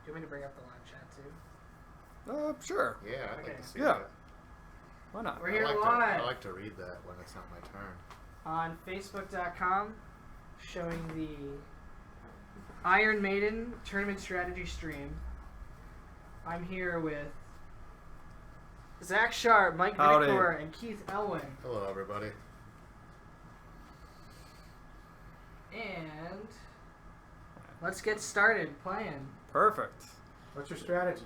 you want me to bring up the live chat too? Sure. Yeah, I'd like to see Yeah. that. Why not? We're here I live like to read that when it's not my turn. on Facebook.com, showing the Iron Maiden tournament strategy stream. I'm here with Zach Sharpe, Mike Howdy. Vinikour, and Keith Elwin. Hello, everybody. And let's get started playing. Perfect. What's your strategy?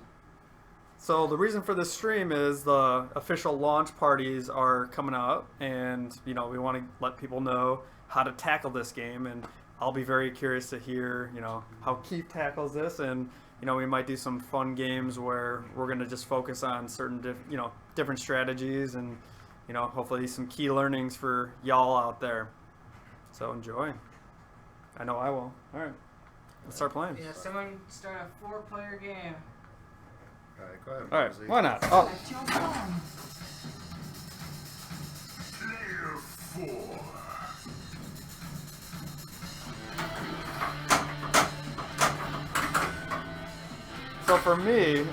So the reason for this stream is the official launch parties are coming up, and we want to let people know how to tackle this game, and I'll be very curious to hear how Keith tackles this, and we might do some fun games where we're going to just focus on certain different strategies, and hopefully some key learnings for y'all out there. So enjoy. I know I will. All right, let's start playing. Yeah, someone start a 4-player game. All right, go ahead. All right, Rosie. why not? Oh. Player 4. So for me,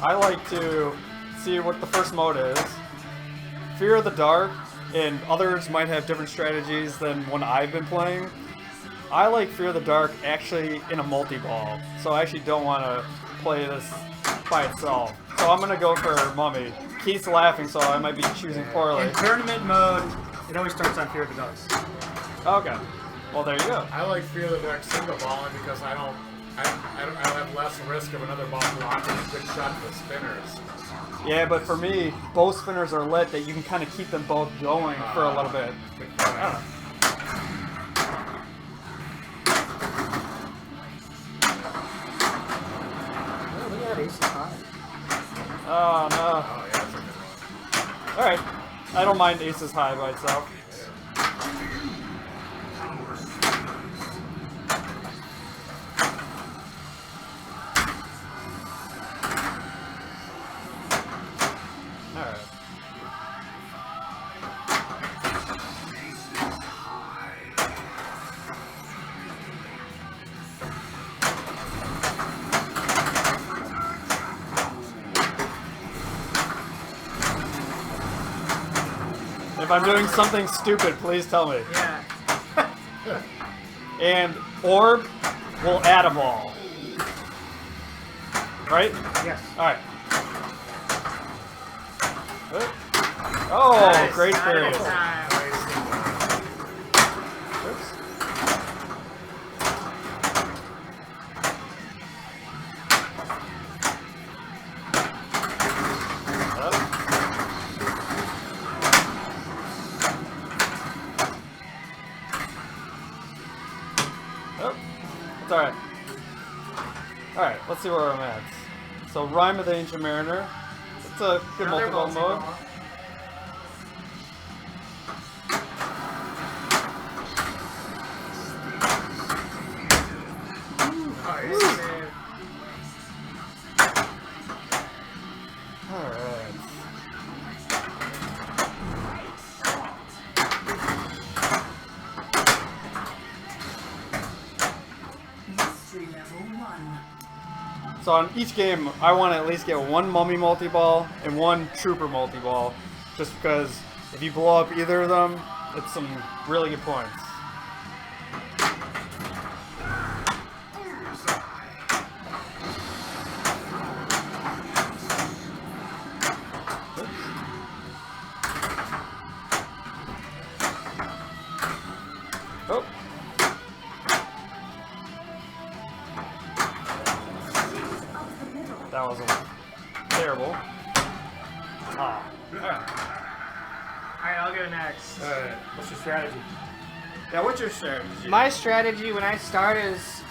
I like to see what the first mode is. Fear of the Dark, and others might have different strategies than when I've been playing. I like Fear of the Dark actually in a multi-ball, so I actually don't want to play this by itself. So I'm going to go for Mummy. Keith's laughing, so I might be choosing poorly. In tournament mode, it always starts on Fear of the Darks. Okay. Well, there you go. I like Fear of the Dark single balling because I have less risk of another ball blocking a good shot to the spinners. Yeah, but for me, both spinners are lit that you can kind of keep them both going for a little bit. Good point. Oh, look at that ace is high. Oh, no. Oh, yeah, that's a good one. Alright. I don't mind aces high by itself. Alright. If I'm doing something stupid, please tell me. Yeah. And orb will add a ball. Right? Yes. Alright. Oh, Nice. great Nice period. time. Oops. Oh, it's alright. Alright, let's see where I'm at. So, Rhyme of the Ancient Mariner. It's a good Another multiple mode. multi-ball. Nice. Save. Alright. Mystery level 1. So on each game, I want to at least get one Mummy multi-ball and one Trooper multi-ball, just because if you blow up either of them, it's some really good points. Oh. That wasn't terrible. Ah. Alright, I'll go next. Alright, what's your strategy? Yeah, what's your strategy? My strategy when I start is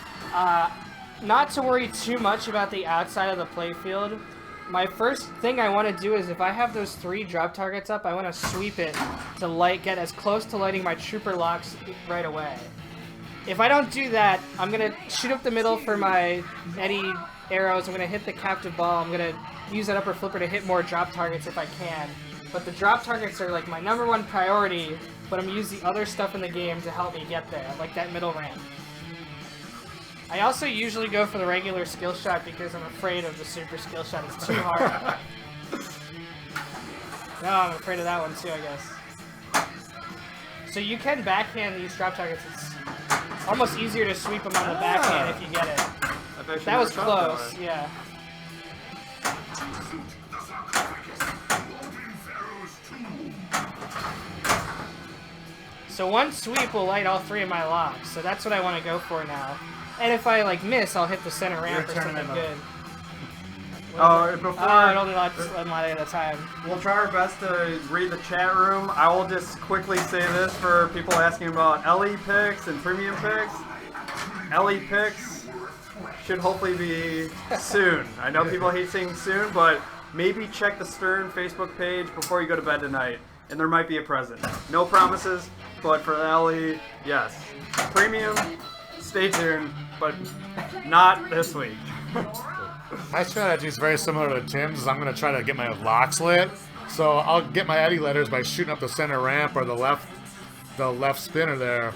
not to worry too much about the outside of the playfield. My first thing I want to do is if I have those 3 drop targets up, I want to sweep it to get as close to lighting my trooper locks right away. If I don't do that, I'm going to shoot up the middle for my Eddie arrows. I'm going to hit the captive ball. I'm going to use that upper flipper to hit more drop targets if I can. But the drop targets are like my #1 priority, but I'm going to use the other stuff in the game to help me get there, like that middle ramp. I also usually go for the regular skill shot because I'm afraid of the super skill shot. It's too hard. No, I'm afraid of that one too, I guess. So you can backhand these drop targets. It's almost easier to sweep them on the backhand if you get it. That was close, yeah. So one sweep will light all 3 of my locks, so that's what I want to go for now. And if I like miss, I'll hit the center ramp or something good. Before Oh, it only lights one light at a time. we'll try our best to read the chat room. I will just quickly say this for people asking about LE picks and premium picks. LE picks should hopefully be soon. I know people hate saying soon, but maybe check the Stern Facebook page before you go to bed tonight, and there might be a present. No promises, but for the LE, yes. Premium, stay tuned, but not this week. My strategy is very similar to Tim's. I'm going to try to get my locks lit. So I'll get my Eddie letters by shooting up the center ramp or the left spinner there.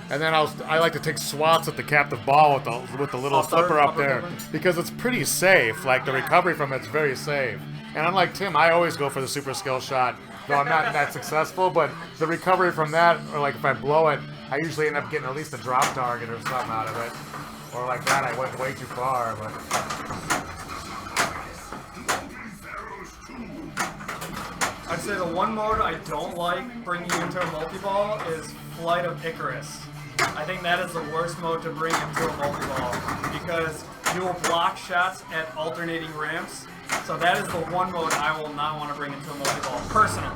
And then I like to take swats at the captive ball with the little flipper up there because it's pretty safe. Like the recovery from it's very safe. And unlike Tim, I always go for the super skill shot, though I'm not that successful. But the recovery from that, or like if I blow it, I usually end up getting at least a drop target or something out of it. Or like that, I went way too far. But I'd say the one mode I don't like bringing you into a multi-ball is Flight of Icarus. I think that is the worst mode to bring into a multi-ball because you will block shots at alternating ramps. So that is the one mode I will not want to bring into a multi-ball, personally.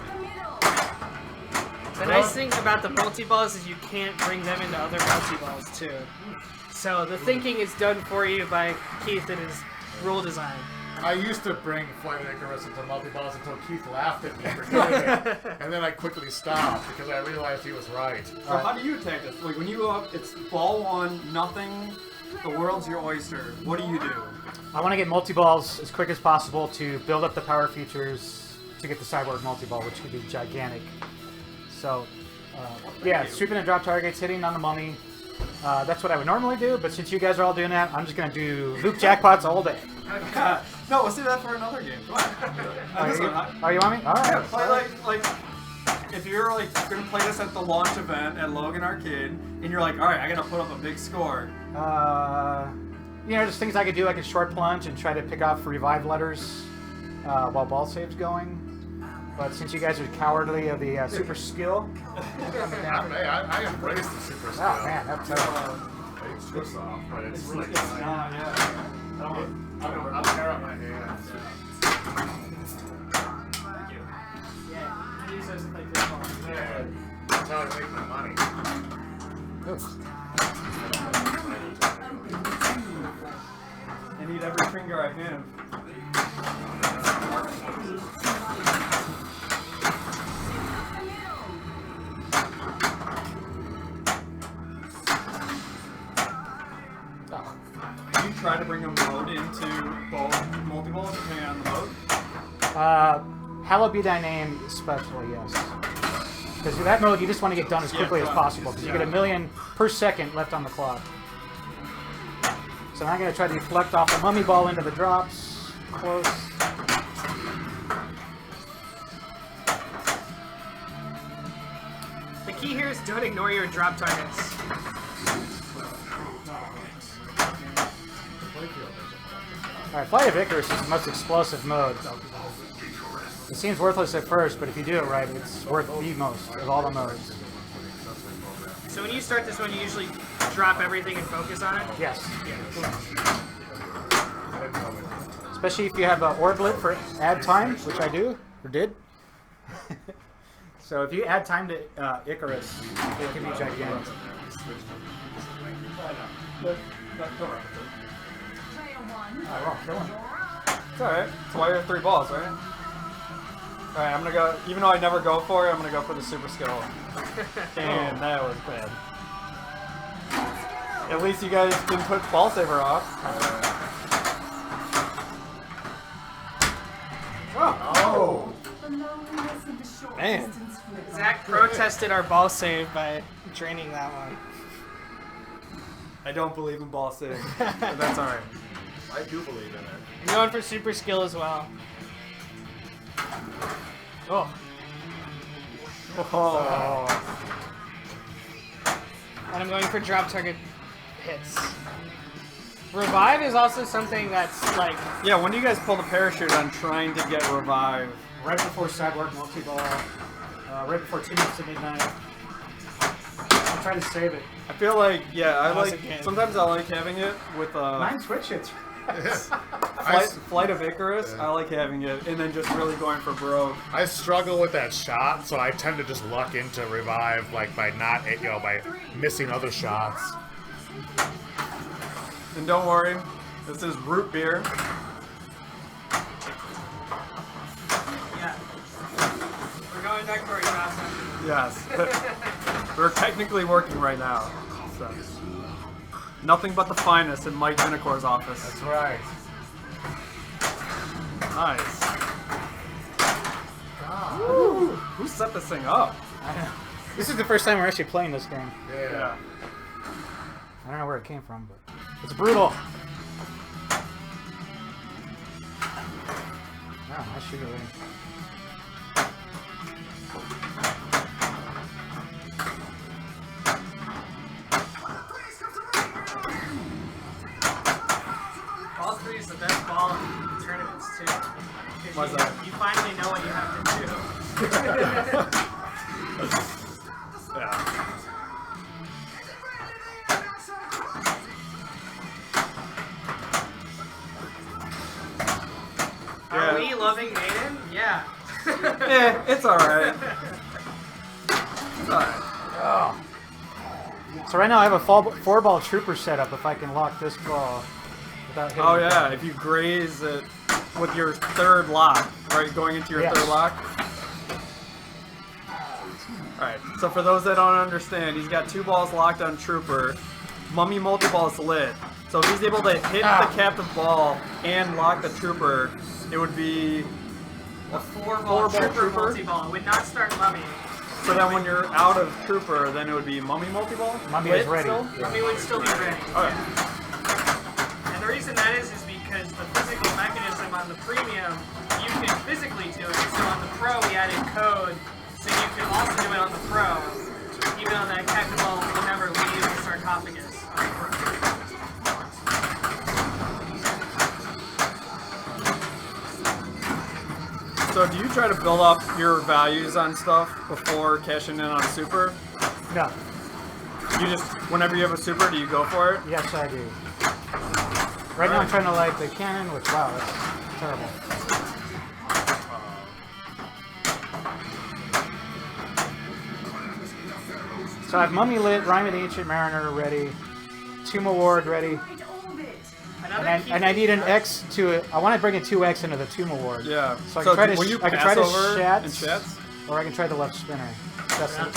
The nice thing about the multi-balls is you can't bring them into other multi-balls too. So the thinking is done for you by Keith and his rule design. I used to bring Flight of Icarus into multi-balls until Keith laughed at me for doing it. And then I quickly stopped because I realized he was right. So how do you attack this? Like when you go up, it's ball one, nothing, the world's your oyster. What do you do? I want to get multi-balls as quick as possible to build up the power features to get the cyborg multi-ball, which could be gigantic. So, yeah, sweeping and drop targets, hitting on the money. That's what I would normally do, but since you guys are all doing that, I'm just going to do loop jackpots all day. No, we'll see that for another game. Come on. Oh, you want me? All right. Yeah, play like if you're like gonna play this at the launch event at Logan Arcade, and you're like, all right, I gotta put up a big score. You know, just things I could do, like a short plunge and try to pick off revive letters while ball save's going. But since you guys are cowardly of the super skill, I embrace the super skill. oh man, that's It's twist off, but it's really It's not, yeah. I'll tear up my hands. Yeah, use those to play pinball. Yeah, that's how I make my money. I need every finger I have. Do you try to bring a mode into both multi-balls depending on the mode? Hallowed be thy name, especially, yes. Because with that mode, you just want to get done as quickly as possible, because you get 1 million per second left on the clock. So I'm going to try to deflect off the mummy ball into the drops. Close. The key here is don't ignore your drop targets. Alright, Flight of Icarus is the most explosive mode. It seems worthless at first, but if you do it right, it's worth the most of all the modes. So when you start this one, you usually drop everything and focus on it? Yes. Especially if you have orblit for add time, which I do, or did. So if you add time to Icarus, it can be gigantic. Oh, well, kill him. It's alright. That's why you have 3 balls, right? Alright, I'm gonna go, even though I never go for it, I'm gonna go for the super skill. And that was bad. At least you guys didn't put ball saver off. Oh! Man. Zach protested our ball save by draining that one. I don't believe in ball sig, but that's alright. I do believe in it. I'm going for super skill as well. Oh. Oh. And I'm going for drop target hits. Revive is also something that's like... Yeah, when do you guys pull the parachute on trying to get revive? Right before Cyborg multi-ball. Right before 2 minutes to midnight. I'm trying to save it. I feel like, yeah, I Once like, again. sometimes I like having it with 9 switch hits. Flight of Icarus. Yeah. I like having it, and then just really going for broke. I struggle with that shot, so I tend to just luck into revive, like by not, by missing other shots. And don't worry, this is root beer. Yeah. We're going back to our draft session. Yes. We're technically working right now. So. Nothing but the finest in Mike Vinikour's office. That's right. Nice. Woo. Who set this thing up? I know. This is the first time we're actually playing this game. Yeah. I don't know where it came from, but it's brutal. Wow, nice shooter rating. Ball 3 is the best ball in tournaments too. Why's that? You finally know what you have to do. Yeah. Are we loving Maiden? Yeah. It's alright. It's alright. So right now I have a 4-ball trooper setup if I can lock this ball without hitting Oh the yeah, if you graze it with your third lock, right, going into your Yes. third lock. Alright, so for those that don't understand, he's got 2 balls locked on Trooper. Mummy multi-ball is lit. So if he's able to hit the captive ball and lock the Trooper, it would be... A 4-ball trooper multi-ball. It would not start Mummy. So then when you're out of Trooper, then it would be Mummy multi-ball? Mummy Lit is ready. still? Mummy would still be ready. Okay. And the reason that is because the physical mechanism on the premium, you can physically do it. So on the pro, we added code, so you can also do it on the pro, even though that captive ball will never leave the sarcophagus on the pro. So do you try to build up your values on stuff before cashing in on Super? No. You just, whenever you have a Super, do you go for it? Yes, I do. Right now I'm trying to light the cannon, which, wow, that's terrible. So I have Mummy lit, Rhyme of the Ancient Mariner ready, Tomb Award ready, and I need an X to it. I want to bring a 2X into the Tomb Award. Yeah. So I can try to, will you I can pass try to over Shats, and Shats? or I can try the left spinner. That's it.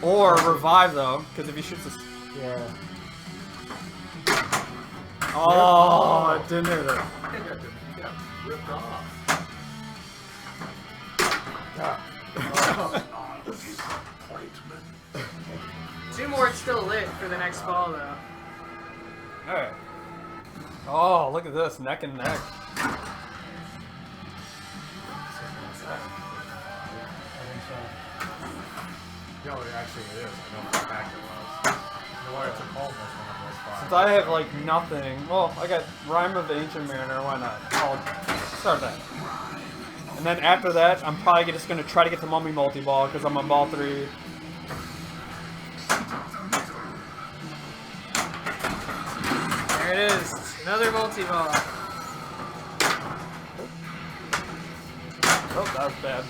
Or revive though, because if he shoots this. Yeah. Oh, it didn't hit it. Ripped off. Two more still lit for the next ball though. Alright. Oh, look at this, neck and neck. No, actually it is. I know for a fact it was. The one that took almost one of those spots. Since I have like nothing, well, I got Rhyme of the Ancient Mariner, why not? I'll start that. And then after that, I'm probably just going to try to get the Mummy multi-ball because I'm on ball 3. There it is. Another multi-ball. Oh, that was bad.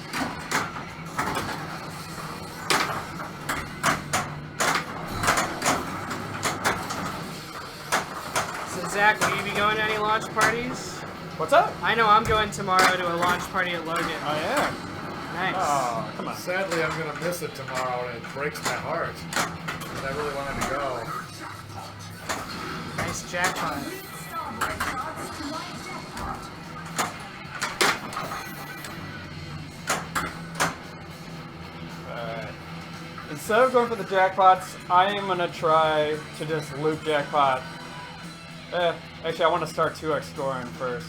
So Zach, will you be going to any launch parties? What's up? I know I'm going tomorrow to a launch party at Logan. I am. Nice. Oh, come on. Sadly, I'm gonna miss it tomorrow, and it breaks my heart. But I really wanted to go. Nice jackpot. Alright. instead of going for the jackpots, I am gonna try to just loop jackpot. Actually, I want to start 2x scoring first.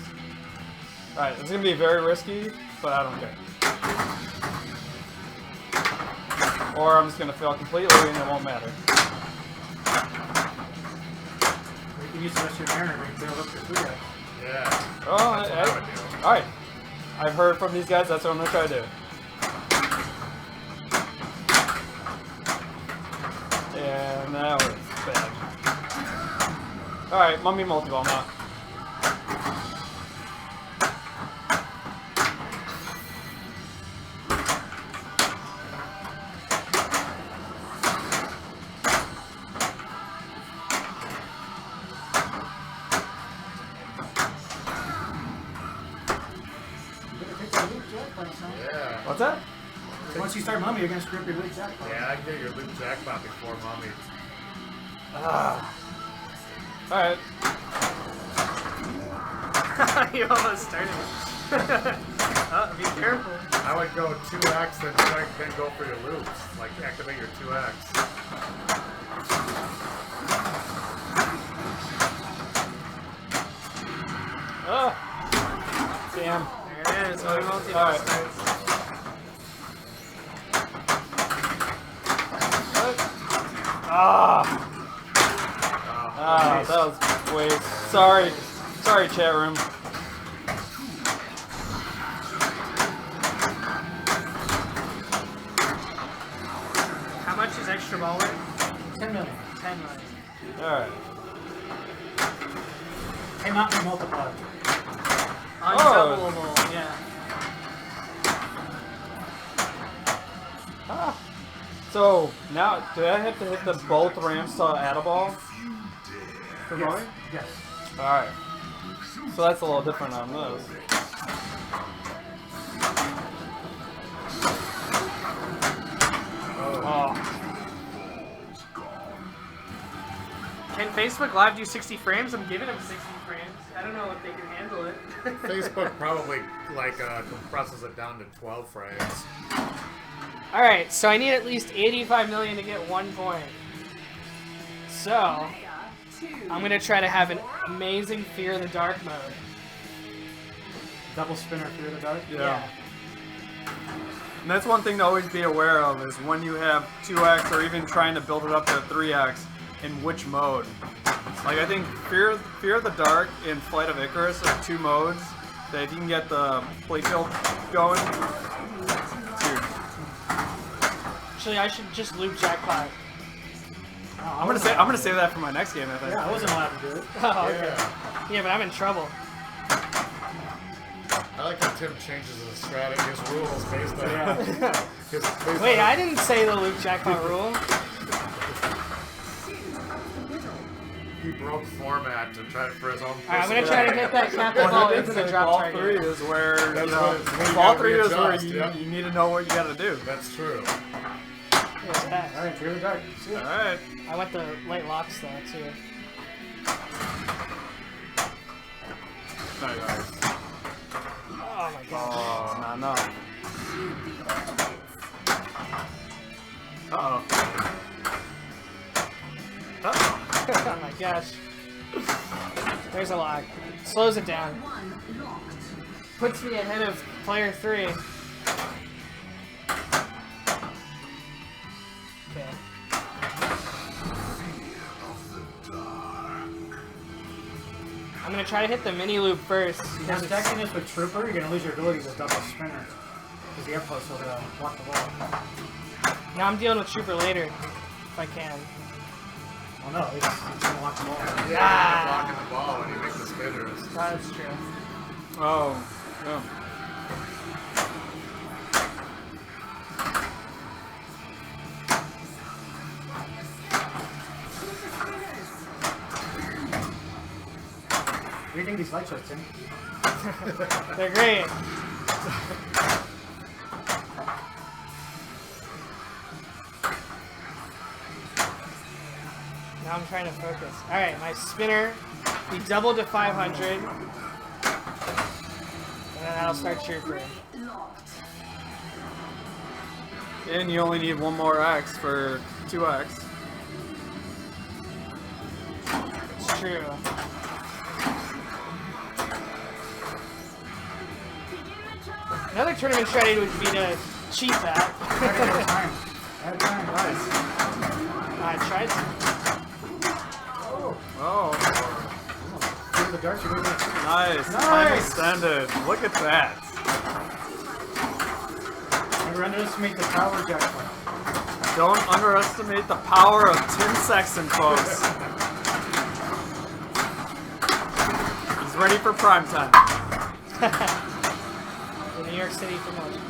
Alright, it's gonna be very risky, but I don't care. Or I'm just gonna fail completely and it won't matter. You can use the rest of your Mariner ring to build up your 3x. Yeah. Oh, That's what I would do. alright. I've heard from these guys, that's what I'm gonna try to do. And that was bad. Alright, mummy multi-ball now. Yeah. What's that? Once you start mummy, you're going to screw up your loot jackpot. Yeah, I can get your loot jackpot before mummy. Alright. You almost started it. Oh, be careful. I would go 2x and then go for your loops. Like activate your 2x. Oh. Damn. There it is. Mummy multi-ball Alright. starts. Ah. Oh, Ah, that was way. Sorry. Sorry, chat room. How much is extra ball worth? 10 million. 10 million. Alright. Came out and multiplied. Undoubleable, yeah. Ah. So, now, do I have to hit the both ramps to add a ball? For mowing? Yes. Alright. So that's a little different on those. Oh. Can Facebook Live do 60 frames? I'm giving them 60 frames. I don't know if they can handle it. Facebook probably compresses it down to 12 frames. Alright, so I need at least 85 million to get 1 point. So, I'm going to try to have an amazing Fear of the Dark mode. Double spinner through the dark. Yeah. And that's one thing to always be aware of is when you have 2x or even trying to build it up to 3x, in which mode. Like I think Fear of the Dark and Flight of Icarus are 2 modes that if you can get the playfield going, it's huge. Actually, I should just loop jackpot. I'm gonna save that for my next game. I think. Yeah, I wasn't allowed to do it. Oh, okay. Yeah. Yeah, but I'm in trouble. I like how Tim changes his strategy, his rules based on his. Wait, I didn't say the loop jackpot rule. He broke format to try it for his own. Alright, I'm gonna try to hit that captain ball Well, into the drop ball target. 3 is where That's you know, what- when you ball gotta 3 is where readjust, yeah. you need to know what you gotta do. That's true. What's that? Alright, Fear of the dark. See ya. Alright. I went the light locks though, too. Nice. Oh my gosh. Oh, no. Uh-oh. Uh-oh. Oh my gosh. There's a lock. Slows it down. Puts me ahead of player 3. Okay. I'm gonna try to hit the mini loop first. Now, Because stacking this with Trooper, you're going to lose your ability to double spinner. Because the airpost will block the ball. now I'm dealing with Trooper later, if I can. Oh no, it's going to block the ball. Yeah, Ah. blocking the ball when you make the spinners. That's true. Oh. Yeah. What do you think of these light shows, Tim? They're great. Now I'm trying to focus. Alright, my spinner, we doubled to 500. And then that'll start Trooper. And you only need one more X for 2X. It's true. Another tournament strategy would be to cheat that. Nice. I tried to. Oh, The darts are moving. nice. Time extended. Look at that. Never underestimate the power of jackpot. Don't underestimate the power of Tim Sexton, folks. He's ready for prime time. In New York City promotion.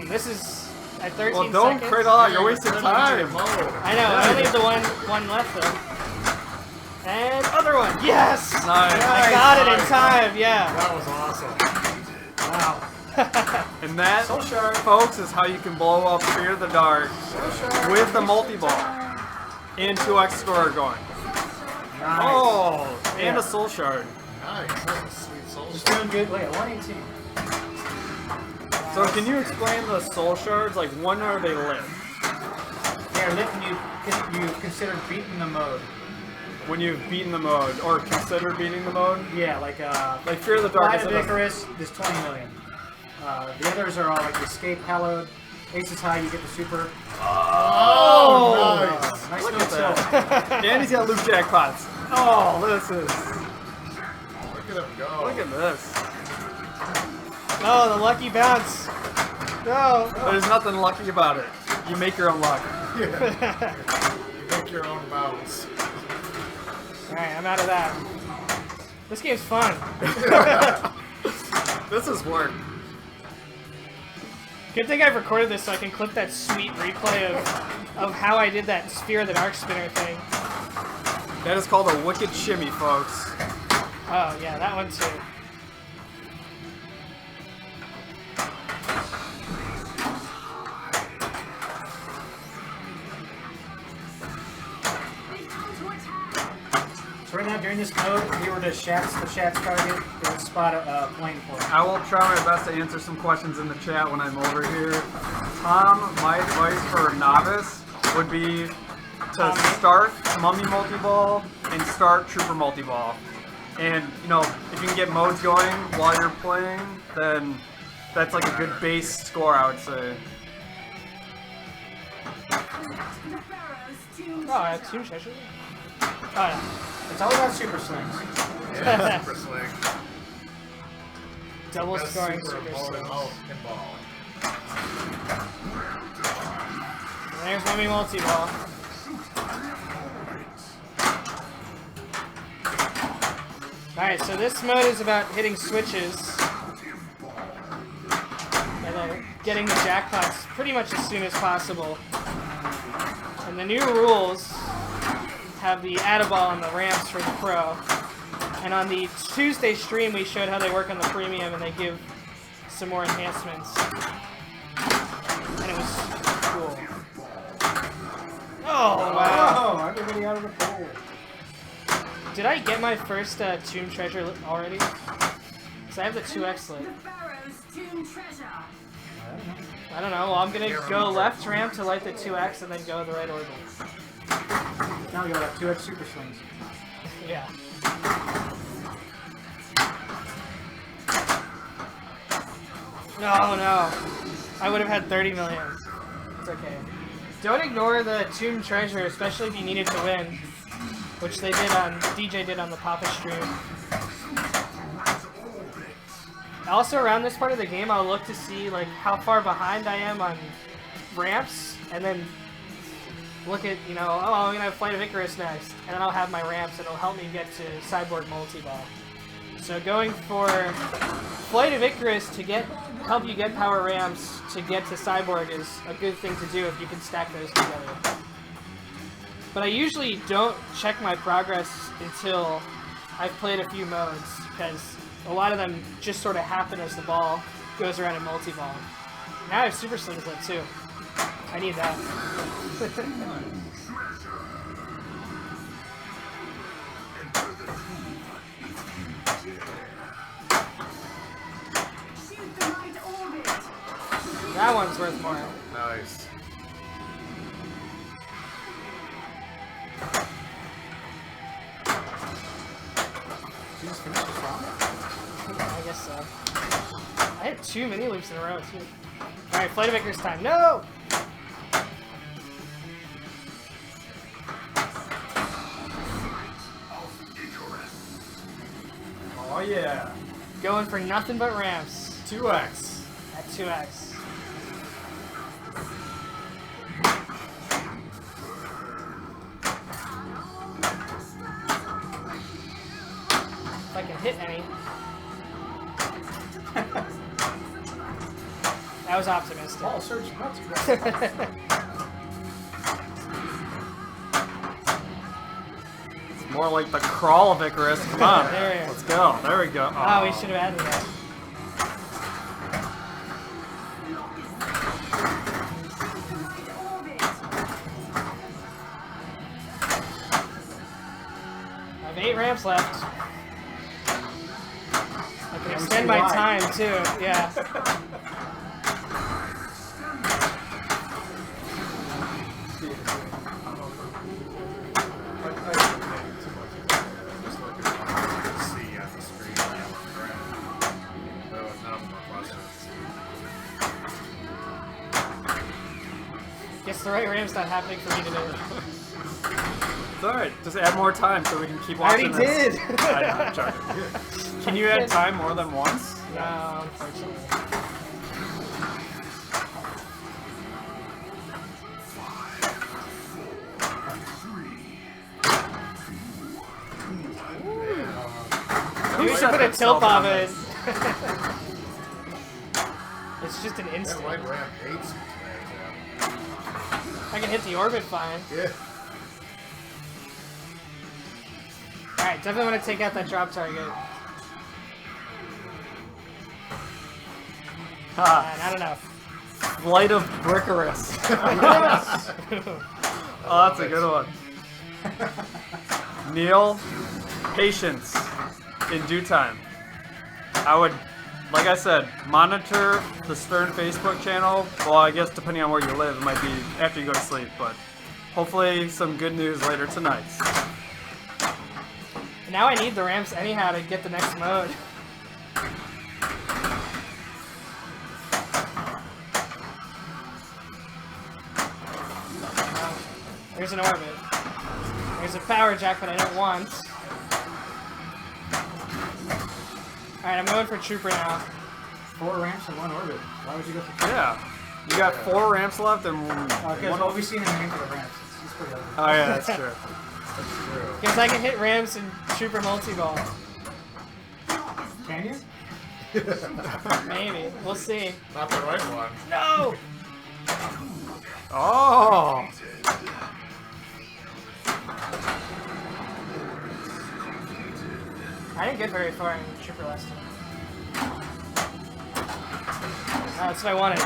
This is at 13 Well, don't seconds. crit all. You're wasting time. I know. I only have the one left though. And other one. Yes. Nice. I got it in time. Yeah. That was awesome. Wow. And that, folks, is how you can blow up Fear the Dark with the multi-ball and 2X score going. Nice. Oh, and Yeah. a soul shard. Nice. That was a sweet soul Just shot. doing good. Wait, 118. So can you explain the soul shards? Like, when are they lit? Yeah, lit when you consider beating the mode. When you've beaten the mode, or considered beating the mode? Yeah, like Fear the Dark Light is of a- Icarus, there's 20 million. The others are all like Escape Hallowed. Ace is high, you get the super. Oh, nice. Nice Look little at tilt. that. And he's got loop jackpots. Oh, this is... Look at him go. Look at this. Oh, the lucky bounce. No. There's nothing lucky about it. You make your own luck. You make your own bounce. Alright, I'm out of that. This game's fun. This is work. Good thing I've recorded this so I can clip that sweet replay of how I did that Sphere of the Dark Spinner thing. That is called a wicked shimmy, folks. Oh, yeah, that one too. So right now during this mode, if you were to Shats target, it would spot a plane for it. I will try my best to answer some questions in the chat when I'm over here. Tom, my advice for a novice would be to start Mummy Multi-Ball and start Trooper Multi-Ball. And, you know, if you can get modes going while you're playing, then that's like a good base score, I would say. Oh, I have two treasure. Oh, yeah. It's all about super slings. Yeah, super sling. Double Best scoring super super ball in slings. all pinball. There's Mummy Multi-Ball. Alright, so this mode is about hitting switches and then getting the jackpots pretty much as soon as possible. And the new rules have the Add-A-Ball and the ramps for the Pro. And on the Tuesday stream we showed how they work on the Premium and they give some more enhancements. And it was cool. Oh, wow. Oh, everybody out of the pool. Did I get my first Tomb Treasure already? Because I have the 2X lit. I don't know. Well, I'm going to go left ramp to light the 2X and then go the right orbital. Now you'll have 2X super slings. Yeah. No, no. I would have had 30 million. It's okay. Don't ignore the Tomb Treasure, especially if you needed to win. Which they did on, DJ did on the Papa stream. Also, around this part of the game, I'll look to see like how far behind I am on ramps, and then look at, you know, oh, I'm gonna have Flight of Icarus next, and then I'll have my ramps, and it'll help me get to Cyborg Multi-Ball. So going for Flight of Icarus to help you get power ramps to get to Cyborg is a good thing to do if you can stack those together. But I usually don't check my progress until I've played a few modes, because a lot of them just sort of happen as the ball goes around in multi-ball. Now I have Super Slings lit too. I need that. That one's worth more. Nice. Did you just finish this round? I guess so. I had 2 mini loops in a row too. Alright, Flight of Icarus time. No! Oh yeah. Going for nothing but ramps 2x. at 2x. If I can hit any. That was optimistic. Oh, search nuts. More like the crawl of Icarus. Come on. There. Let's go. There we go. Oh, we should have added that. I have 8 ramps left. I can extend my time too. Yeah. See at the screen. Guess the right ramp's not happening for me today. It's alright. Just add more time so we can keep I already watching this. did. I'm joking. Can you add time more than once? No, unfortunately. Maybe we should put a tilt off it. It's just an That instant. white ramp hates me today, I can hit the orbit fine. yeah. Alright, definitely want to take out that drop target. Ha. Not enough. Flight of Brickerus. Oh, that's a good one. Neil, patience in due time. I would, like I said, monitor the Stern Facebook channel. Well, I guess depending on where you live, it might be after you go to sleep, but hopefully some good news later tonight. Now I need the ramps anyhow to get the next mode. There's an orbit. There's a power jack that I don't want. Alright, I'm going for Trooper now. 4 ramps and 1 orbit. Why would you go for 2? Yeah. You got 4 ramps left and Because one. what we've seen in the game for the ramps, it's pretty ugly. Oh yeah, that's true. That's true. Because I can hit ramps and Trooper multi-ball. Can you? Maybe. We'll see. Not the right one. No! Oh. I didn't get very far in Trooper last time. That's what I wanted.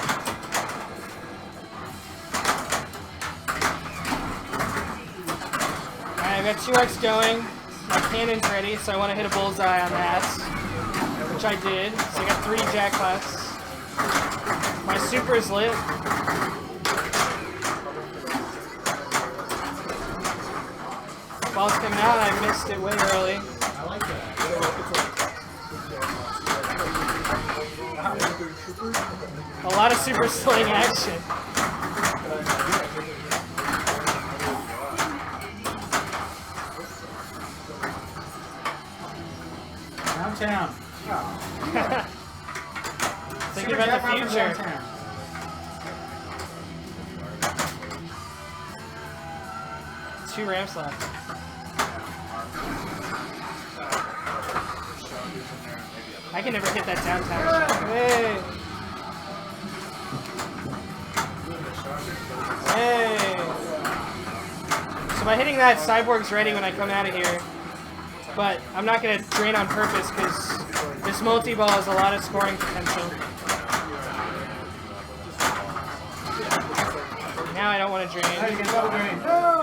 Alright, I've got 2x going. My cannon's ready, so I want to hit a bullseye on that. Which I did. So I got 3 jack clefs. My super is lit. Ball's coming out, and I missed it way early. I like that. A lot of super sling action. Downtown. Thinking about the future. Downtown. Two ramps left. I can never hit that downtown. Hey! Hey! So by hitting that, Cyborg's ready when I come out of here. But I'm not going to drain on purpose because this multi-ball has a lot of scoring potential. Now I don't want to Hey, drain. you can double drain. No!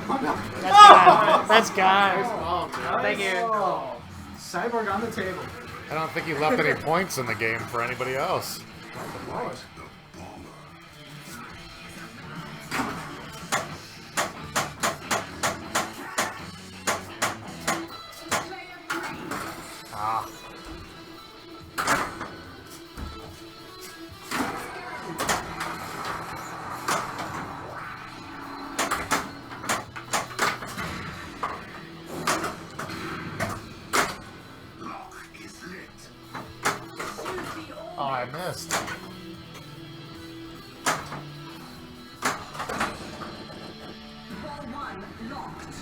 Oh no! That's gone. That's gone. Oh, Thank you. Oh, Cyborg on the table. I don't think he left any points in the game for anybody else. Ah. Oh, I missed. Ball 1 locked.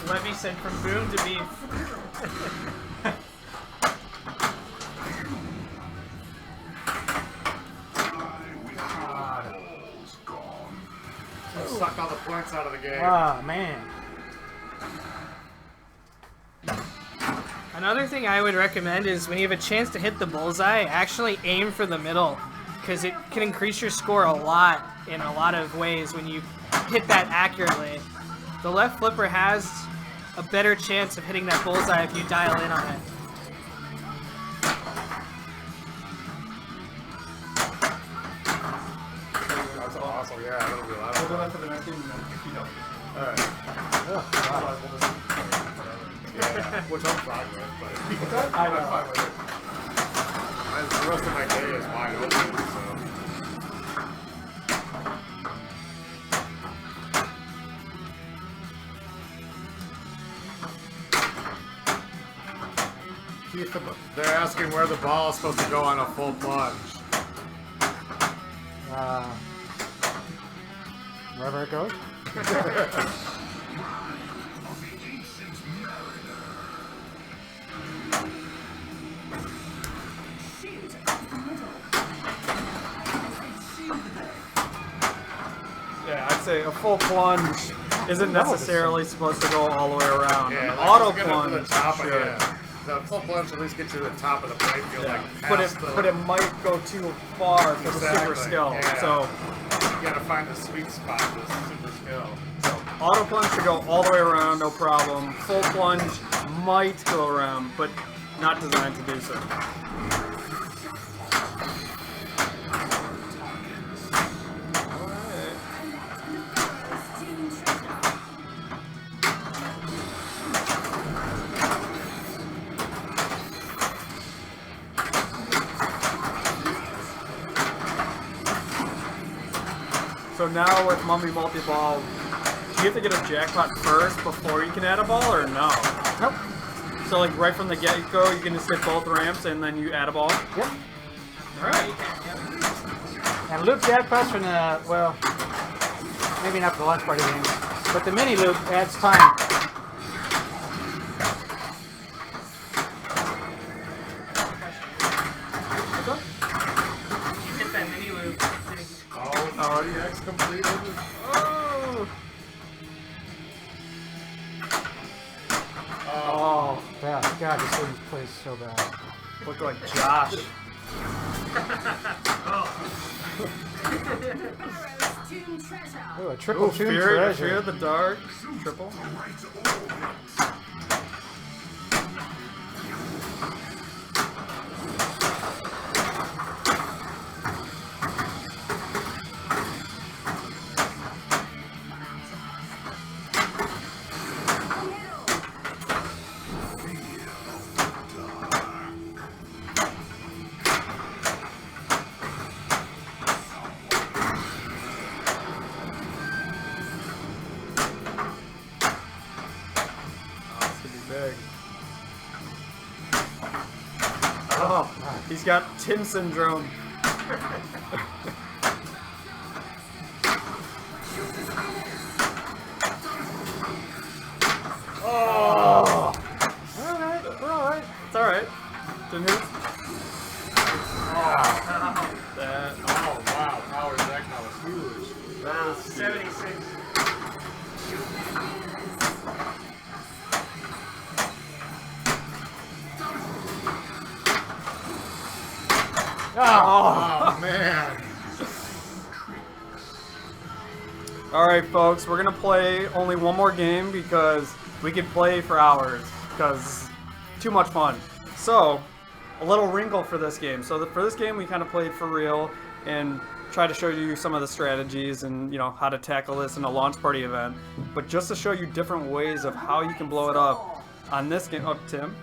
Levy said from boom to beef. Suck all the points out of the game. Ah, man. Another thing I would recommend is when you have a chance to hit the bullseye, actually aim for the middle, because it can increase your score a lot in a lot of ways when you hit that accurately. The left flipper has a better chance of hitting that bullseye if you dial in on it. That's awesome. Yeah, that'll be a lot We'll of do fun. that for the next game and then if you don't. Alright. Otherwise, we'll just- Yeah, which I'm fine with, but I I'm know. fine with it. The rest of my day is wide open, so. They're asking where the ball is supposed to go on a full plunge. Wherever it goes. Shoot up the middle. Yeah, I'd say a full plunge isn't necessarily supposed to go all the way around. Yeah, An like, auto just get up to plunge, the top of sure. it. The full plunge at least gets you to the top of the playfield, Yeah. like But past it might go too far for the super Exactly, skill. yeah. So you gotta find the sweet spot for this super skill. auto plunge should go all the way around, no problem. Full plunge might go around, but not designed to do so. So now with Mummy Multi-Ball, do you have to get a jackpot first before you can add a ball, or no? Nope. So like right from the get-go, you can just hit both ramps and then you add a ball? Yep. Alright. And loop jackpots from the, well, maybe not for the lunch party games, but the mini loop adds time. You hit that mini loop. Oh, RDX completed. Oh! Oh, yeah. God, this thing plays so bad. Look like Josh. Tomb treasure. Ooh, a triple tune Fear treasure. the Dark. Triple. Big. Oh, he's got Tim syndrome. Oh! Alright, we're alright. It's alright. Didn't hit. That. Oh, wow. Power deck that was huge. That is 76. Oh, Oh, man. Alright, folks, we're gonna play only one more game because we could play for hours because too much fun. So, a little wrinkle for this game. So for this game, we kind of played for real and try to show you some of the strategies and how to tackle this in a launch party event. But just to show you different ways of how you can blow it up on this game. Oh, Tim,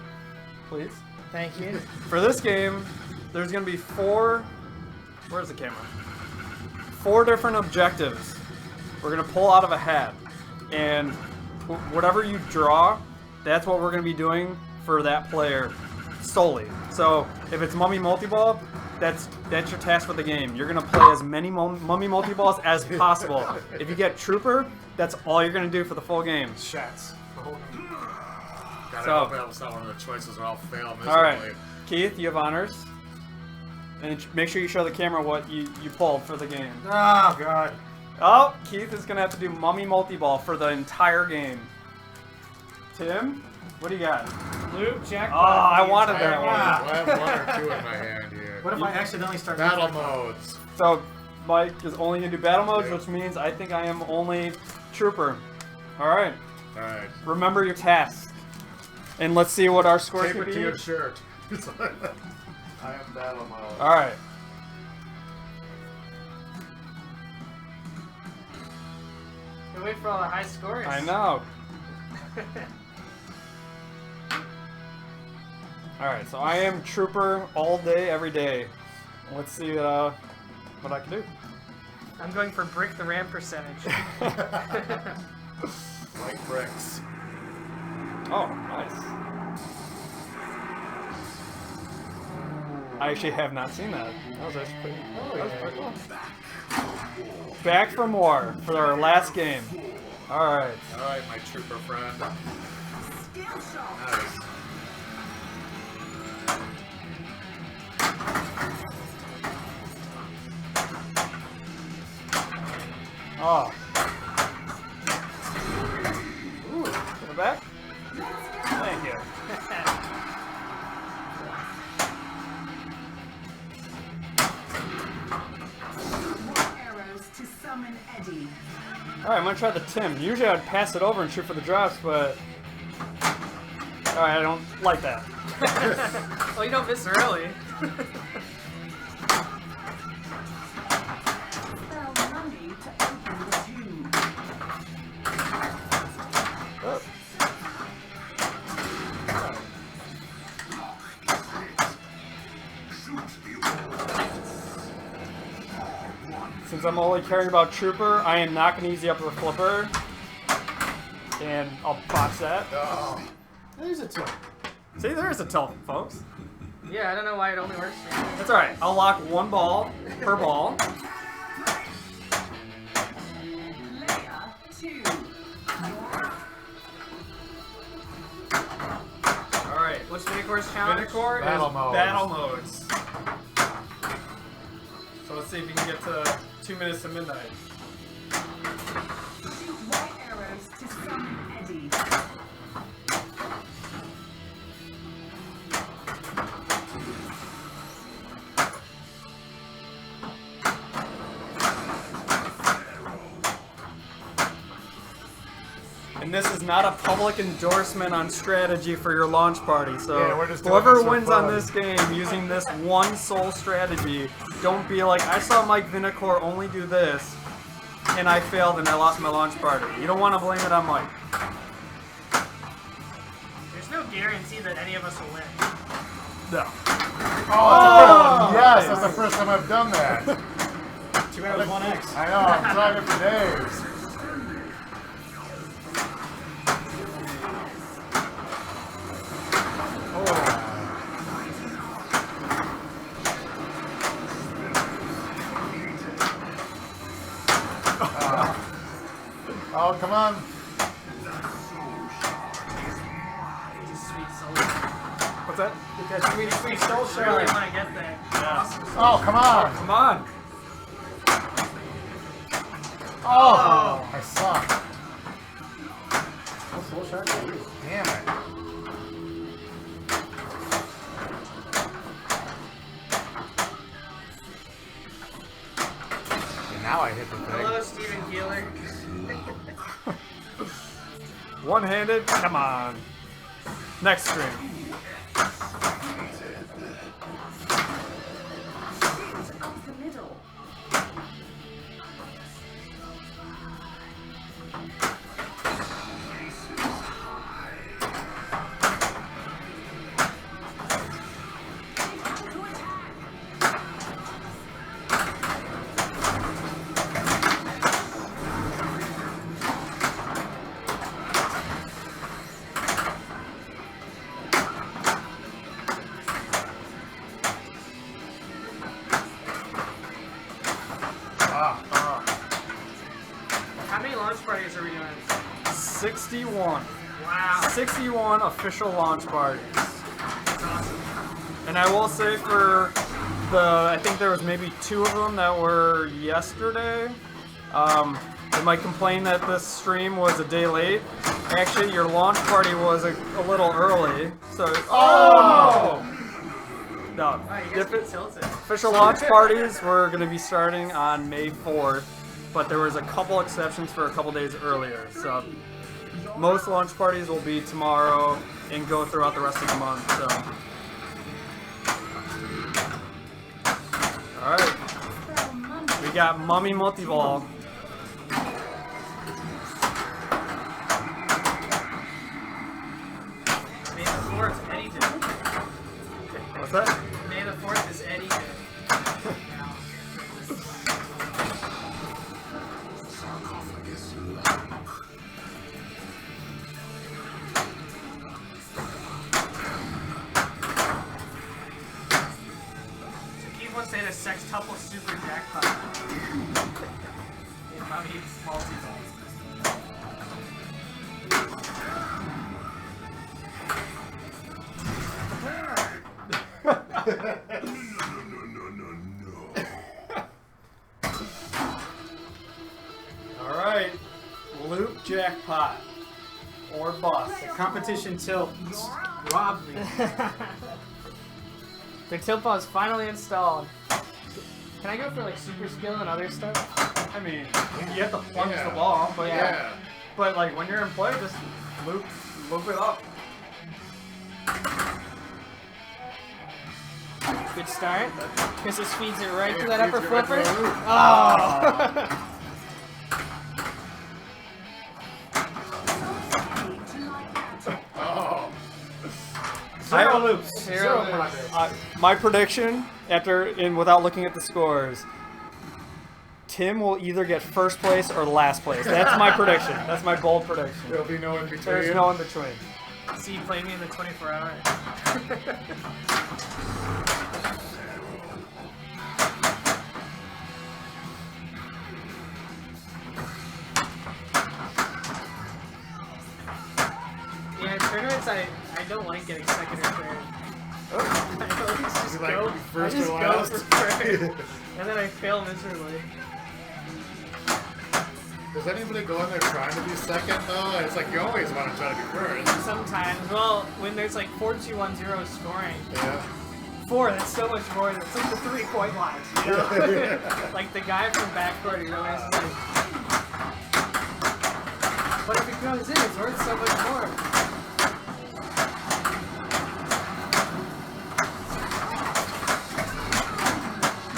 please. Thank you. For this game, there's going to be four. Where's the camera? 4 different objectives. We're going to pull out of a hat, and whatever you draw, that's what we're going to be doing for that player solely. So if it's Mummy Multi-Ball, that's your task for the game. You're gonna play as many Mummy Multi-Balls as possible. If you get Trooper, that's all you're gonna do for the full game. Shots. So, I hope that was not one of the choices or I'll fail miserably. Alright, Keith, you have honors. And make sure you show the camera what you pulled for the game. Oh, God. Oh, Keith is gonna have to do Mummy Multi-Ball for the entire game. Tim, what do you got? Loop, jackpot. Oh, I wanted that I one. have 1 or 2 in my hand here. What if I accidentally start Battle using my phone? modes. So, Mike is only going to do battle modes, which means I think I am only Trooper. Alright. Alright. Remember your task. And let's see what our scores Tape can it be. to your shirt. I am battle mode. Alright. Can't wait for all the high scores. I know. Alright, so I am Trooper all day, every day. Let's see what I can do. I'm going for brick the ram percentage. Like bricks. Oh, nice. I actually have not seen that. That was actually pretty, that was pretty cool. Back for more for our last game. Alright. Alright, my trooper friend. Skill shot. Nice. Oh. Ooh, get it back? Thank you. Arrows to summon Eddie. Alright, I'm gonna try the Tim. Usually I'd pass it over and shoot for the drops, but... Alright, I don't like that. Well, you don't miss early. Spell money to open the tube. Oh. Since I'm only caring about Trooper, I am not going to use the upper flipper. And I'll box that. Oh. There's a tilt. See, there is a tilt, folks. Yeah, I don't know why it only works for you. That's alright. I'll lock 1 ball per ball. Layer 2. Alright. What's Vinikour's challenge? Vinikour Battle is modes. battle modes. So let's see if you can get to 2 minutes to midnight. Shoot white arrows to summon Eddie. And this is not a public endorsement on strategy for your launch party. So Yeah, we're just doing whoever this for wins on fun. this game using this one sole strategy, don't be like, I saw Mike Vinikour only do this, and I failed and I lost my launch party. You don't want to blame it on Mike. There's no guarantee that any of us will win. No. Oh, yes, that's the first time I've done that. 2 hours, 1x. I know, I'm driving for days. Oh, come on. Sweet soul. What's that? Because sweet soul I really shard. want to get there. Oh, come on. Come on. Oh, I suck. What's soul shard? Damn it. And now I hit the thing. Hello, Stephen Keeler. One-handed? Come on. Next stream. Of the middle. How many launch parties are we doing? 61. Wow. 61 official launch parties. That's awesome. And I will say for I think there was maybe 2 of them that were yesterday. You might complain that this stream was a day late. Actually, your launch party was a little early. So, oh! No, Wow, you guys get tilted. official launch parties were going to be starting on May 4th, but there was a couple exceptions for a couple days earlier. So, most launch parties will be tomorrow and go throughout the rest of the month. So, all right, we got Mummy Multi-Ball. May the 4th, Eddie did. What's that? May the 4th is Eddie did. Keith wants to hit a sextuple super jackpot. Mummy multi-ball. All right, loop jackpot or bust. The competition tilt robbed me. The tilt ball is finally installed. Can I go for like super skill and other stuff? I mean, you have to plunge the ball, but Yeah. but like when you're in play, just loop it up. Good start. Because this feeds it right to Yeah, that upper feeds it right to flipper. the loop. Oh! Oh. Zero loops. Zero loops. My prediction, without looking at the scores, Tim will either get first place or last place. That's my prediction. That's my bold prediction. There'll be no in between. There's no in between. See, you played me in the 24 hour. Yeah, in tournaments, I don't like getting second or third. I always just You like go, first I just or go last? for third, and then I fail miserably. Does anybody go in there trying to be second though? It's like you always want to try to be first. Sometimes, well, when there's like 4-2-1-0 scoring, Yeah. 4, that's so much more than, it's like the 3-point lines, you know? Like the guy from backcourt, he's always like, but if it goes in, it's worth so much more.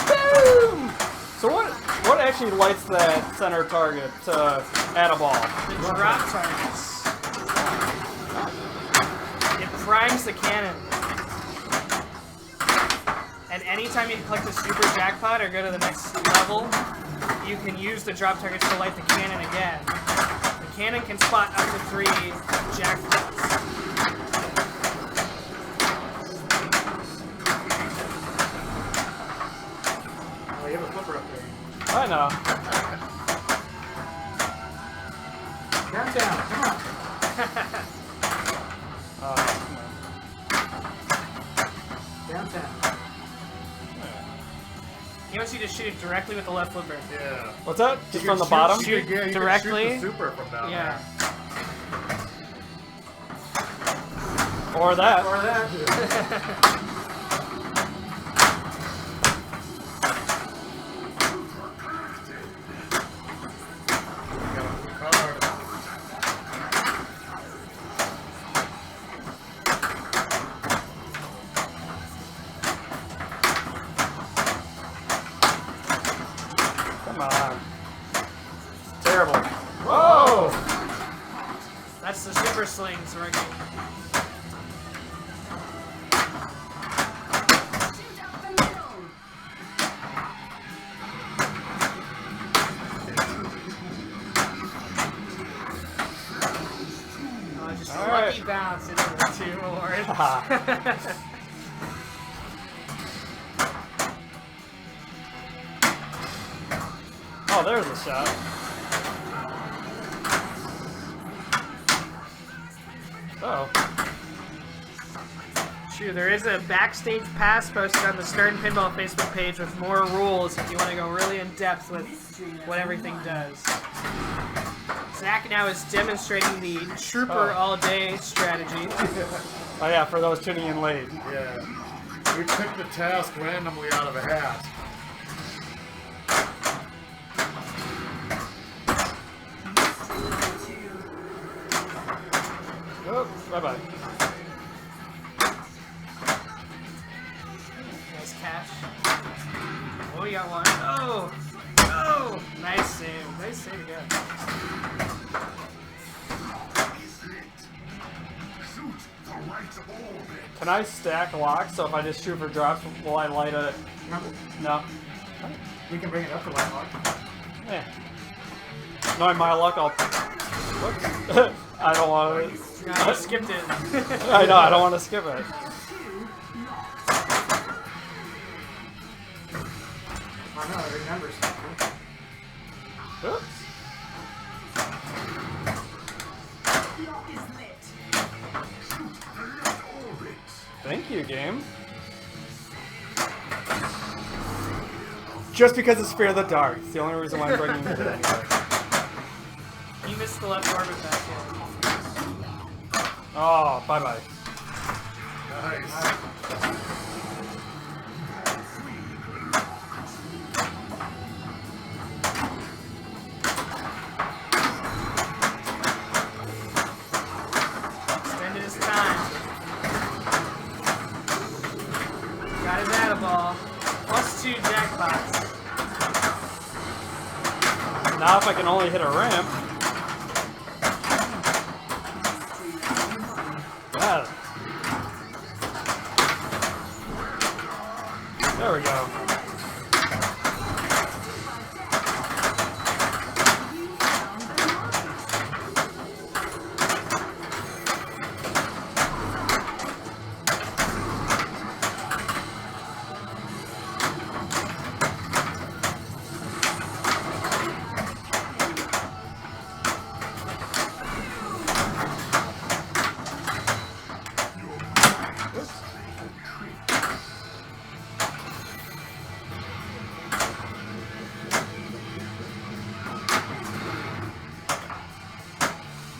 Boom! So what actually lights that center target to add a ball? The drop targets. It primes the cannon. And anytime you collect the super jackpot or go to the next level, you can use the drop targets to light the cannon again. The cannon can spot up to 3 jackpots. Oh, you have a flipper up there. I know. Downtown, come on. Downtown. He wants you to shoot it directly with the left flipper. Yeah. What's that? Just You from can the shoot- bottom? You can, yeah, you directly. Can shoot the super from down Yeah. Or that. Or that. there. Oh, there's a shot. Oh. Shoot, there is a backstage pass posted on the Stern Pinball Facebook page with more rules if you want to go really in depth with what everything does. Zach now is demonstrating the Trooper all day strategy. Oh yeah, for those tuning in late. Yeah. We picked the task randomly out of a hat. Oh, bye-bye. Nice catch. Oh, we got one. Oh! Oh! Nice save. Nice save again. Can I stack locks? So if I just shoot for drops, will I light a... No. You can bring it up to light lock. Yeah. Knowing my luck, I'll... Whoops. I don't want to... No, you skipped it. I know, I don't want to skip it. I know, it remembers something. Oops. Thank you, game. Just because it's Fear of the Dark. It's the only reason why I'm bringing it anyway. You missed the left orbit back in. Oh, bye-bye. Nice. Extended his time. Got his atta-ball. +2 jackpots. Now if I can only hit a ramp. Yeah. There we go.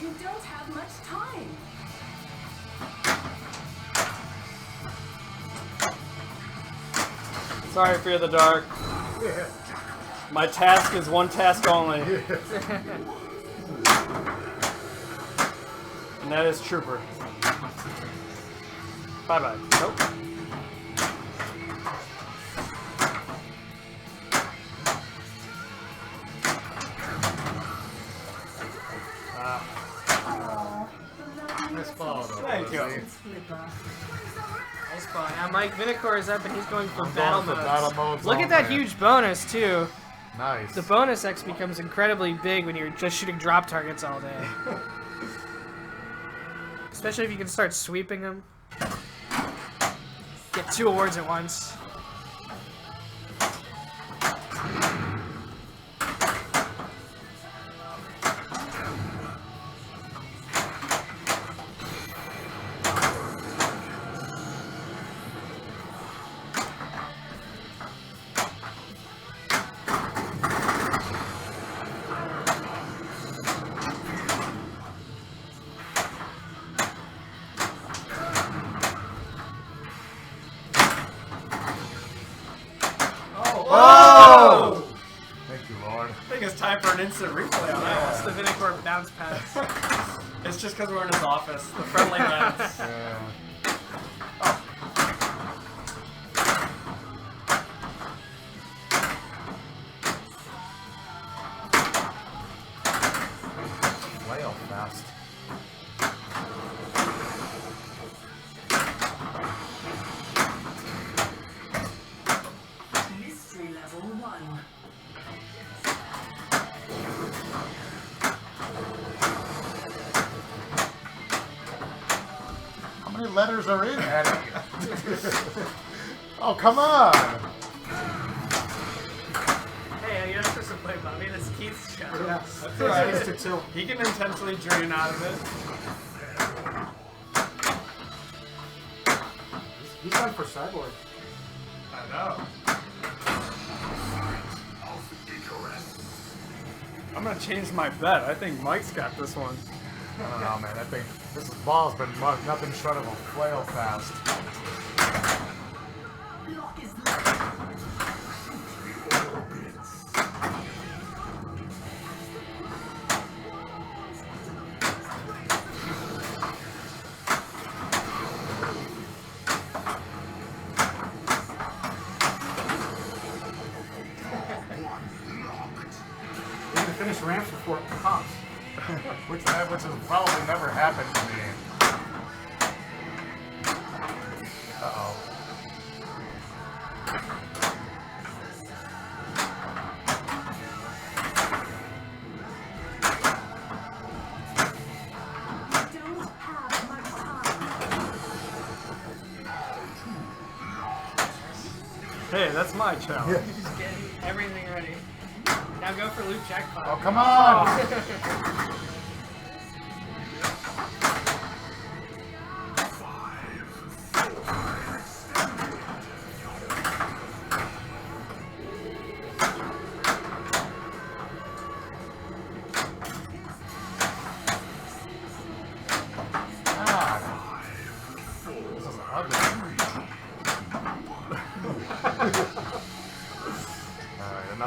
You don't have much time. Sorry, Fear of the Dark. My task is one task only. And that is Trooper. Bye-bye. Nope. Nice follow, though. Thank you. Nice ball. Now Mike Vinikour is up and he's going for I'm battle going for modes. battle modes Look all at that day. huge bonus too. Nice. The bonus X becomes incredibly big when you're just shooting drop targets all day. Especially if you can start sweeping them. Get 2 awards at once. Oh! Thank you, Lord. I think it's time for an instant replay on That's that the Vinikour bounce pass. one. It's just because we're in his office. The friendly lens. Yeah. Way off fast. Mystery level 1. How many letters are in, Eddie? Oh, come on! Hey, you're not supposed to play Bobby. That's Keith's shot. Yeah. That's alright. It's to tilt. He can intentionally drain out of it. He's done for sideboard. I know. I'm gonna change my bet. I think Mike's got this one. I don't know, man. I think this ball's been nothing short of a flail fast. Lock is locked. We're gonna finish ramps before it pops. Which has probably never happened to me. Uh-oh. You don't have much time. Hey, that's my challenge. Just getting everything ready. Now go for loop jackpot. Oh, come on!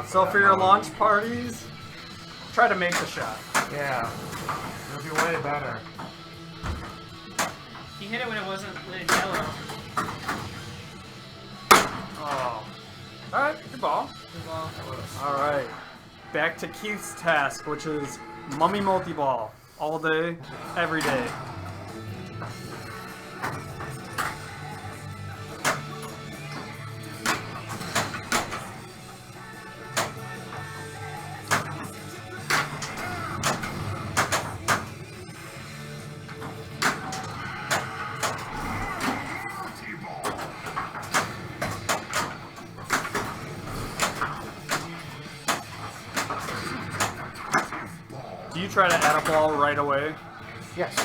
So for your launch parties, try to make the shot. Yeah. It'll be way better. He hit it when it wasn't lit yellow. Oh. Alright, good ball. Good ball. Alright. Back to Keith's task, which is mummy multi-ball. All day, every day. Do you try to add a ball right away? Yes.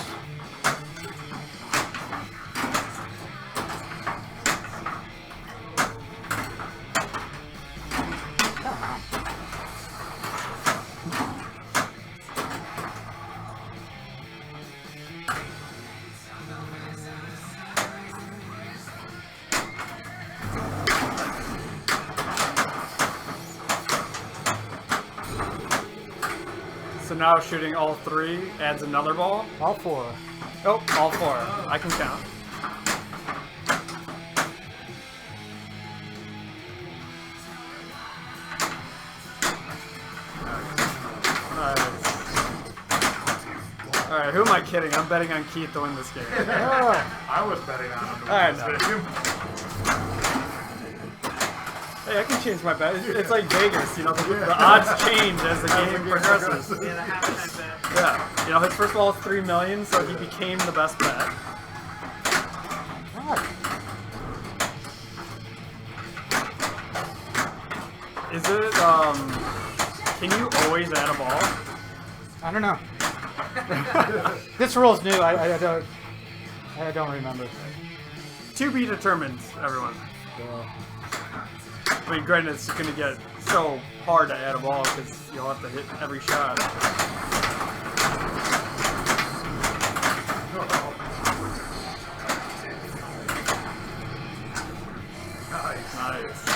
So now shooting all three adds another ball? All four. Oh, all four. I can count. Alright, who am I kidding? I'm betting on Keith to win this game. I was betting on him. Alright, no. Hey, I can change my bet. It's like Vegas, you know, the odds change as the game progresses. Yeah, the halftime bet. Yeah, you know, his first ball was 3 million, so he became the best bet. Is it, can you always add a ball? I don't know. This rule's new. I don't remember. To be determined, everyone. I mean, granted, it's going to get so hard to add a ball because you'll have to hit every shot. Nice.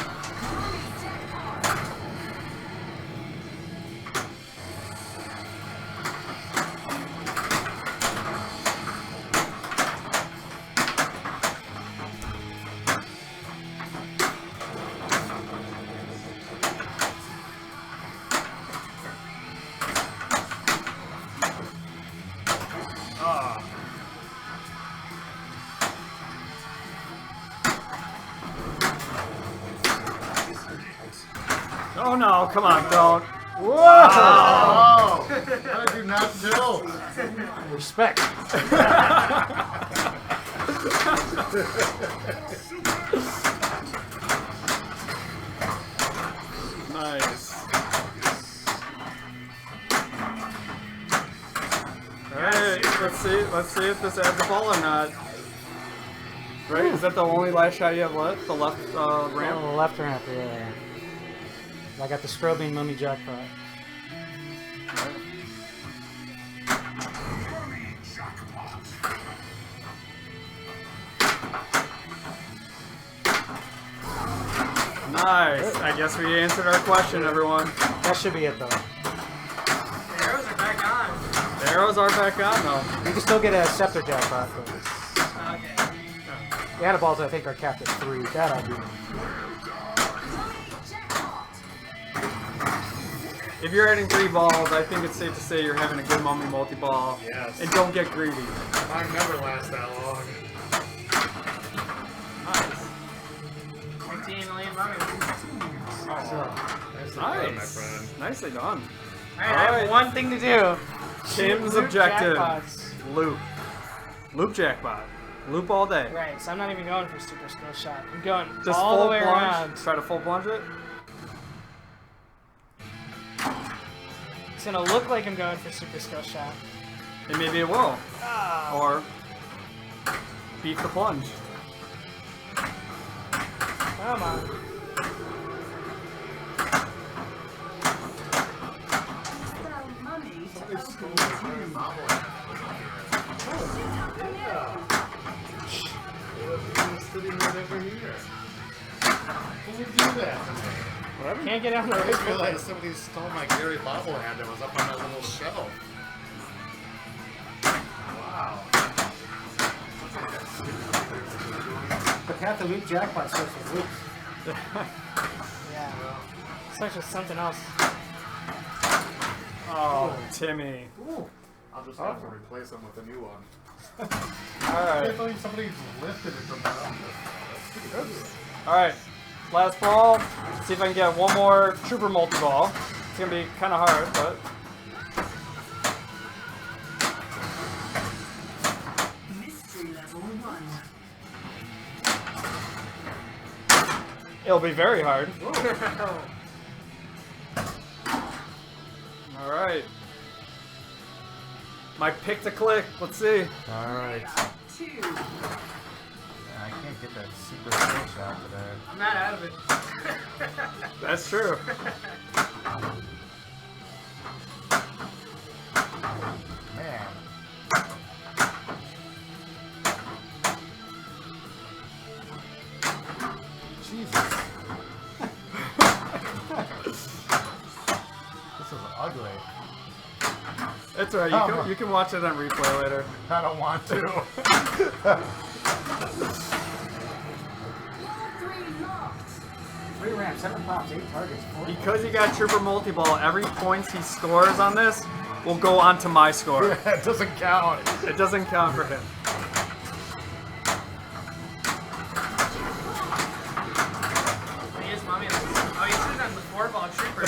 Oh no, come on, don't. Whoa! I do not tilt. Respect. Nice. Alright, let's see if this adds a ball or not. Right? Is that the only last shot you have left? The left ramp? Oh, left ramp, yeah. I got the Scrobing Mummy Jackpot. Nice. I guess we answered our question, everyone. That should be it, though. The arrows are back on. The arrows are back on, though. You can still get a Scepter Jackpot, but Okay. the Animalballs, I think, are capped at 3. That I'll do. If you're adding 3 balls, I think it's safe to say you're having a good mummy multi-ball. Yes. And don't get greedy. Mine never lasts that long. Nice. 19 million mummies. Nicely done, my friend. Nicely done. Alright, I have one thing to do. Tim's Loop objective. jackpots. Loop. Loop jackpot. Loop all day. Right, so I'm not even going for super skill shot. I'm going Just all full the way plunge. around. Try to full plunge it. It's gonna look like I'm going for super skill shot. And maybe it will. Oh. Or beat the plunge. Come on. Spell money to open Sitting right over here. Who would do that to me? Whatever. Can't get on the I just right. realized somebody stole my Gary bobblehead that was up on that little shelf. Wow. The path to loop jackpot starts with loops. Yeah. Starts with something else. Oh, Timmy. I'll just have to replace them with a new one. I Alright. can't believe somebody lifted it from the ground. That's pretty good. Alright. Last ball. See if I can get one more Trooper multi-ball. It's going to be kind of hard, but... mystery level 1. It'll be very hard. Alright. My pick to click. Let's see. Alright. 2. I can't get that super skill shot today. I'm not out of it. That's true. Man. Jesus. This is ugly. It's alright. You can watch it on replay later. I don't want to. 3 locked. 3 ramps, 7 pops, 8 targets, 4. Because he got Trooper multi-ball, every points he scores on this will go onto my score. It doesn't count. It doesn't count for him. He is mommy. Oh, he's sitting on the 4-ball trooper.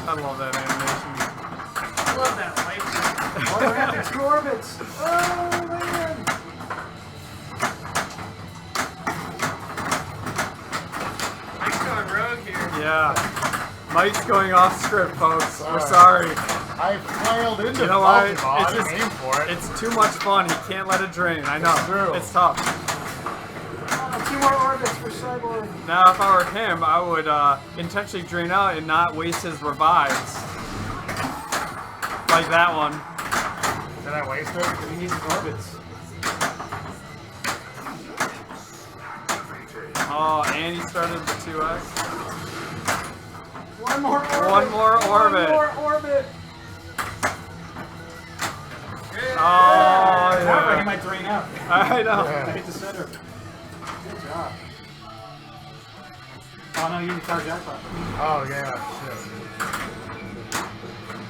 I love that animation. I love that life. One ramp and 2 orbits. Oh, man. Mike's going rogue here. Yeah. Mike's going off script, folks. We're sorry. I flailed into You know the what? volleyball. It's I didn't just- aim for it. It's too much fun. He can't let it drain. I know. It's true. It's tough. Oh, 2 more orbits for Cyborg. Now, if I were him, I would intentionally drain out and not waste his revives. Like that one. Did I waste it? He needs his orbits. Oh, and he started the 2x. 1 more orbit. One more orbit. One more orbit. Good. Oh, Now he yeah. might drain out. I know. Yeah. Hit the center. Good job. Oh no, you didn't charge jackpot. Oh yeah, shit.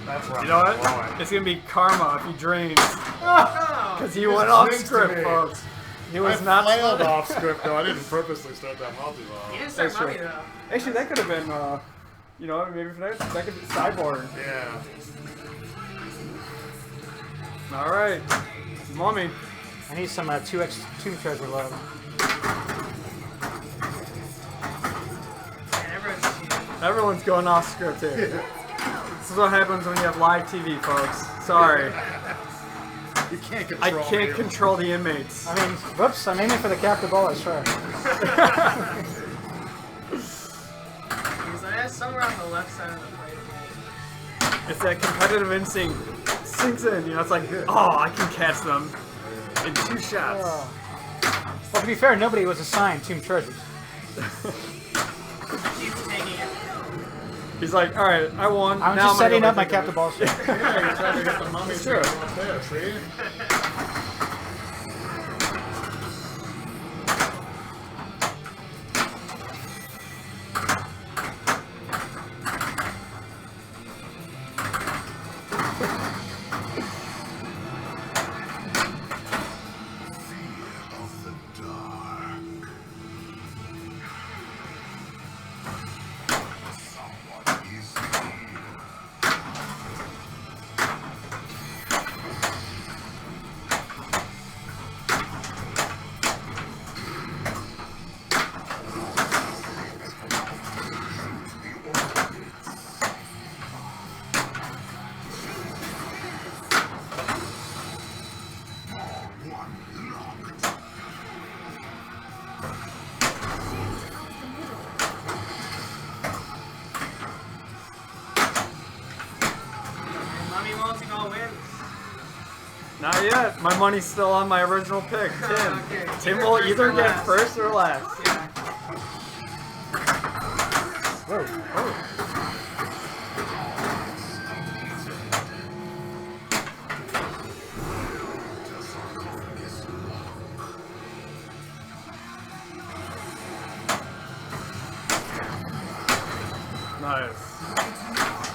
That's where You know I'm what? blowing. It's gonna be karma if he drains. Oh, Because he went off jinxed script, me. folks. He I was not flailed supposed- off script though. I didn't purposely start that he multi-ball. didn't start That's true. money though. Actually, that could have been, you know, maybe that could be sideboard. Yeah. All right, Mummy. I need some 2x Tomb Treasure love. Man, everyone's cheating. Everyone's going off script here. This is what happens when you have live TV, folks. Sorry, You can't I control can't me. control the inmates. I mean, whoops, I'm aiming for the captive ball, I swear. He's like, yeah, somewhere on the left side of the plate. It's that competitive instinct sinks in. You know, it's like, oh, I can catch them in 2 shots. Well, to be fair, nobody was assigned Tomb Treasures. Keeps taking it. He's like, all right, I won. I'm now just setting gonna up my take captive ball shit. Yeah, you're trying to get the mummy Sure. up there, see? And Mummy multi-ball wins. Not yet. My money's still on my original pick, Tim. Okay. Tim Either will first either or get last. first or last. Yeah. Nice.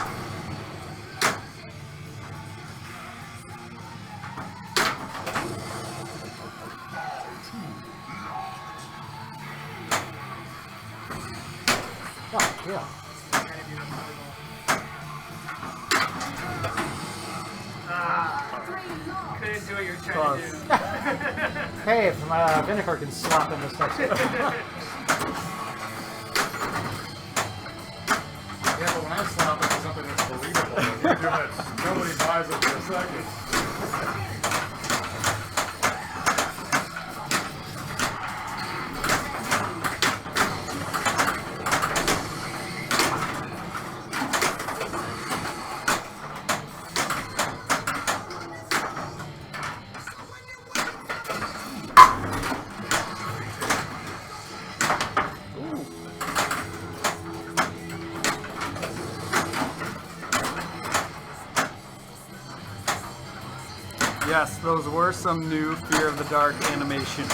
Oh, yeah. Ah, couldn't do what you're trying to do. Hey, if Vinikour can slap in this next one. Yeah, but when I slap into something that's believable, when you do it, nobody buys it for a second. Yes, those were some new Fear of the Dark animations.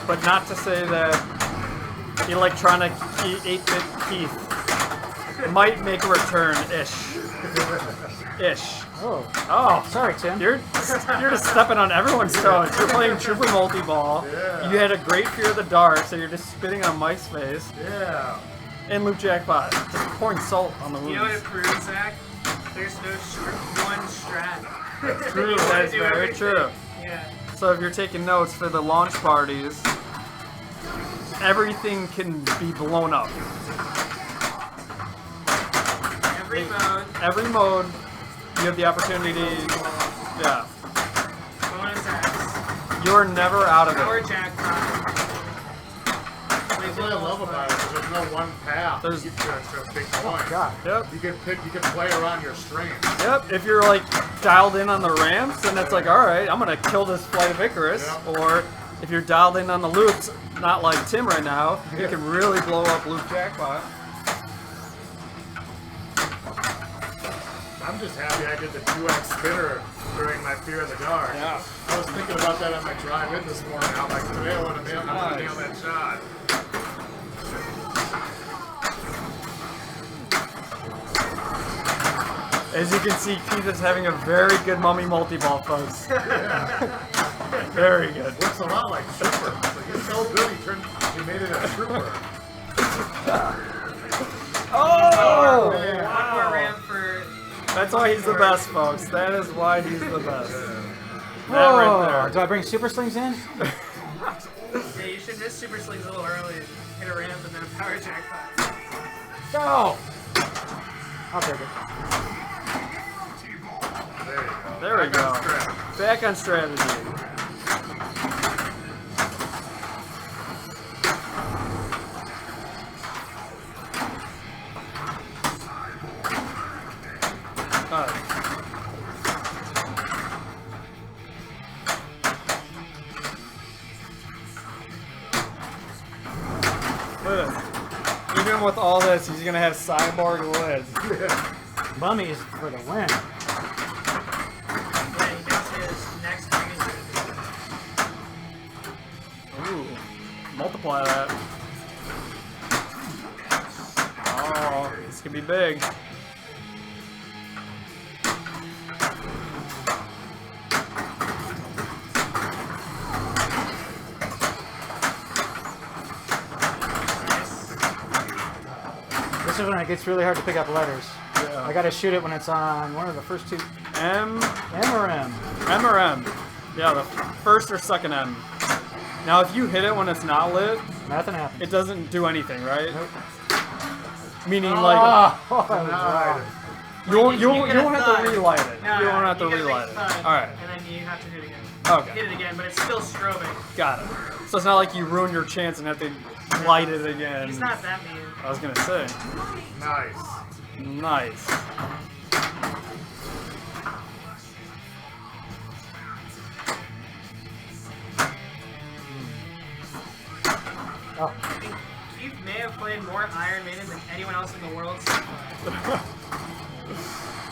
But not to say that electronic 8-bit Keith might make a return, ish. Oh, Oh, sorry, Tim. you're just stepping on everyone's toes. You're playing Trooper Multi-Ball. Yeah. You had a great Fear of the Dark, so you're just spitting on Mike's face. Yeah. And Loop Jackpot, just pouring salt on the You know what it wounds. proves, Zach? There's no one strat. True, You that wanna is do very everything. true. Yeah. So if you're taking notes for the launch parties, everything can be blown up. Every mode, Every mode, you have the opportunity. Yeah, bonus X, you're never out of power it. jackpot. That's what I love about it. Is there's no one path. There's- to get to a big point. God. Yep. You can pick. You can play around your strengths. Yep. If you're like dialed in on the ramps, then it's like, all right, I'm gonna kill this Flight of Icarus. Yep. Or if you're dialed in on the loops, not like Tim right now, you can really blow up Loop Jackpot. I'm just happy I did the 2x spinner during my Fear of the Dark. Yeah. I was thinking about that on my drive in this morning. I'm like, today I want to nail that shot. As you can see, Keith is having a very good mummy multi-ball, folks. Very good. Looks a lot like Trooper. He's so good, he made it a Trooper. Oh! man. One more ramp for. That's why he's the best, folks. That is why he's the best. Oh, That right do I bring super slings in? Yeah, you should miss super slings a little early. Hit a ramp and then a power jackpot. Go! I'll take it. There you go. There we go. Back on strategy. Even with all this, he's gonna have cyborg lids. Mummies for the win. Yeah, he gets his next thing. Ooh, multiply that. Oh, this could be big. This is when it gets really hard to pick up letters. Yeah. I gotta shoot it when it's on one of the first two. M, M or M? M or M? Yeah, the first or second M. Now, if you hit it when it's not lit, Nothing happens. it doesn't do anything, right? Nope. Meaning, like, Oh, that was wrong. you won't have to relight it. No, You won't have to you get a big relight it. thud, All right, And then you have to hit it again. okay, Hit it again, but it's still strobing. got it. So it's not like you ruin your chance and have to light it again. He's not that mean. I was gonna say, Nice. nice. Oh, Keith may have played more Iron Maiden than anyone else in the world so far.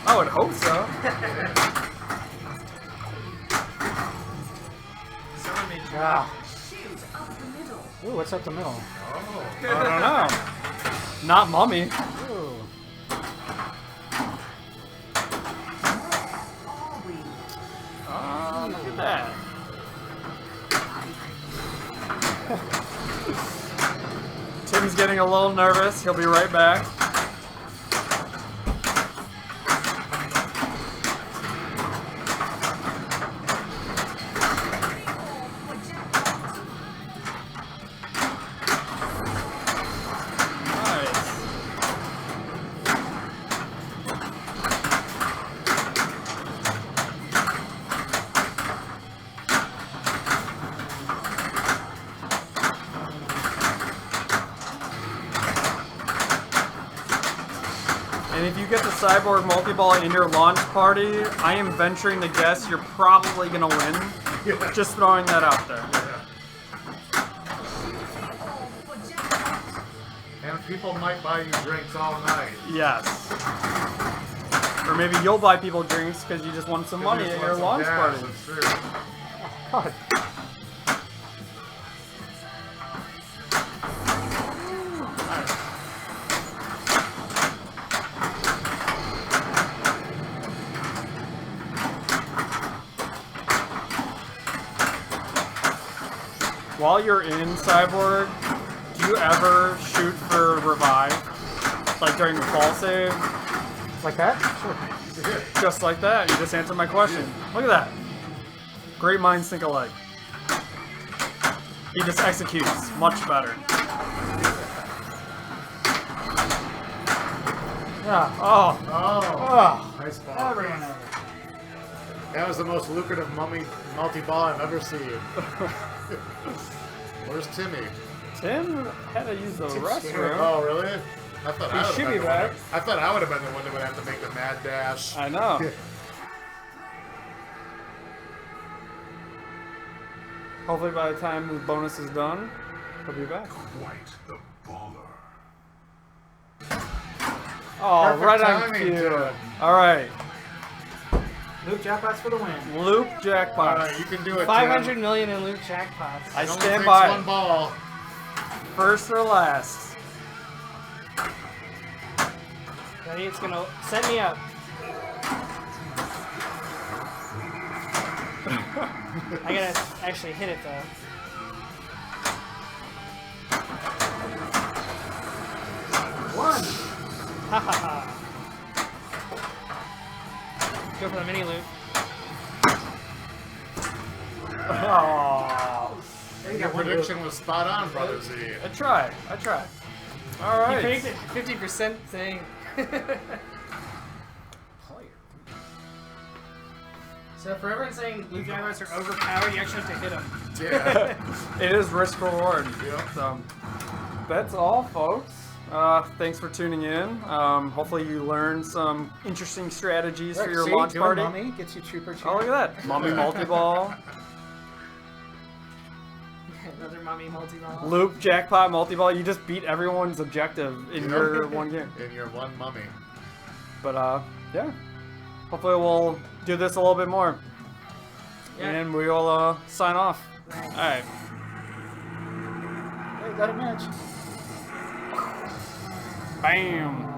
I would hope so. Someone made sure. ah. Shoot up the middle. Ooh, what's up the middle? I don't know. Not mummy. Ooh. Are we? Oh, look at that. Tim's getting a little nervous. He'll be right back. Nice. And if you get the cyborg multi-ball in your launch party, I am venturing to guess you're probably gonna win. Just throwing that out there. And people might buy you drinks all night. Yes. Or maybe you'll buy people drinks because you just want some money at your launch party. That's true. God. While you're in Cyborg, do you ever shoot for revive? Like during the fall save? Like that? Sure. Just like that. You just answered my question. Look at that. Great minds think alike. He just executes much better. Yeah. Oh, Oh, nice ball. Everyone knows. That was the most lucrative multi-ball I've ever seen. Where's Timmy? Tim had to use the restroom. Oh, really? I thought I He would should have be been back. I thought I would have been the one that would have to make the mad dash. I know. Hopefully by the time the bonus is done, he'll be back. Quite the baller. Oh, Perfect right on timing, cue. Tim. All right. Loop jackpots for the win. Loop jackpot. All right, you can do it. 500 million in loot jackpots. I Tim. It only stand takes by one it. ball. First or last. Ready? It's gonna set me up. I gotta actually hit it though. One. Ha ha ha. Go for the mini loop. Oh, Your prediction was spot on, Brother Z. I tried. All You right. predicted 50% thing. So for everyone saying loot jackpots are overpowered, you actually have to hit them. Yeah. It is risk reward. Yep. So that's all, folks. Thanks for tuning in. Hopefully you learned some interesting strategies for your launch doing party. Mummy gets you Trooper Cheer. Oh, look at that. Mummy multi-ball. Another mummy multi-ball. Loop, jackpot, multi-ball. You just beat everyone's objective in your one game. In your one mummy. But, yeah. Hopefully we'll do this a little bit more. Yeah. And we will sign off. Alright. Hey, got a match. Bam.